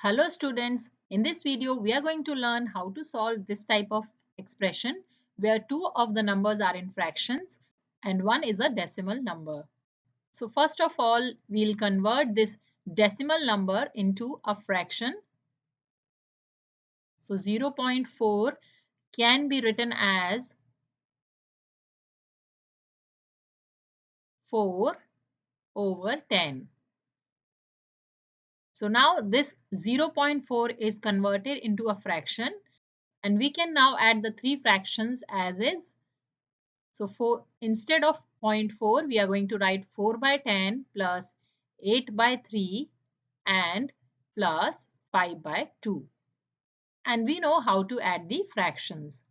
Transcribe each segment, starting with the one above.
Hello students, in this video we are going to learn how to solve this type of expression where two of the numbers are in fractions and one is a decimal number. So first of all, we'll convert this decimal number into a fraction. So 0.4 can be written as 4/10. So now this 0.4 is converted into a fraction and we can now add the three fractions as is. So instead of 0.4, we are going to write 4/10 plus 8/3 and plus 5/2. And we know how to add the fractions.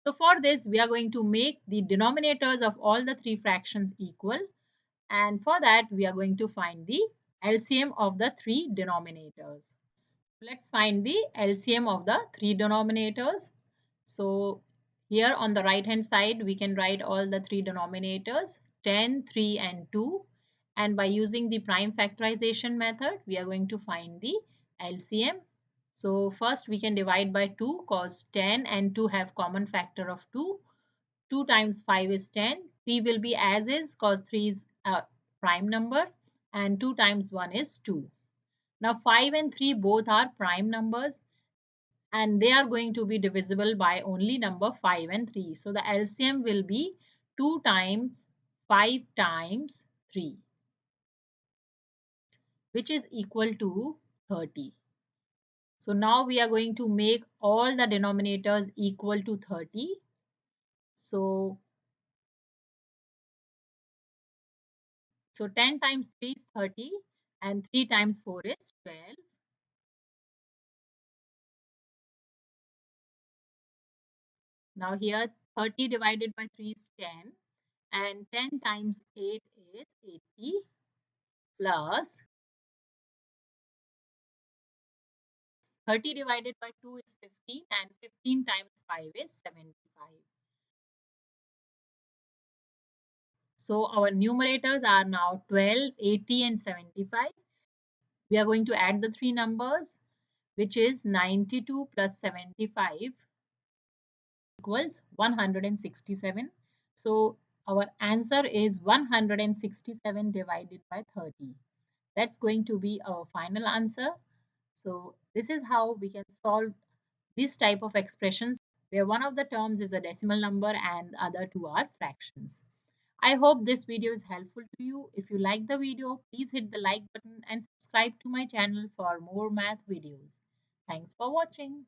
So for this, we are going to make the denominators of all the three fractions equal. And for that, we are going to find the LCM of the three denominators. Let's find the LCM of the three denominators. So here on the right hand side, we can write all the three denominators 10, 3 and 2. And by using the prime factorization method, we are going to find the LCM. So first we can divide by 2 because 10 and 2 have common factor of 2. 2 times 5 is 10. 3 will be as is because 3 is a prime number and 2 times 1 is 2. Now 5 and 3 both are prime numbers and they are going to be divisible by only number 5 and 3. So the LCM will be 2 times 5 times 3, which is equal to 30. So now we are going to make all the denominators equal to 30. So 10 times 3 is 30 and 3 times 4 is 12. Now here 30 divided by 3 is 10 and 10 times 8 is 80 plus 30 divided by 2 is 15 and 15 times 5 is 75. So our numerators are now 12, 80 and 75. We are going to add the three numbers, which is 92 plus 75 equals 167. So our answer is 167 divided by 30. That's going to be our final answer. So this is how we can solve this type of expressions where one of the terms is a decimal number and the other two are fractions. I hope this video is helpful to you. If you like the video, please hit the like button and subscribe to my channel for more math videos. Thanks for watching.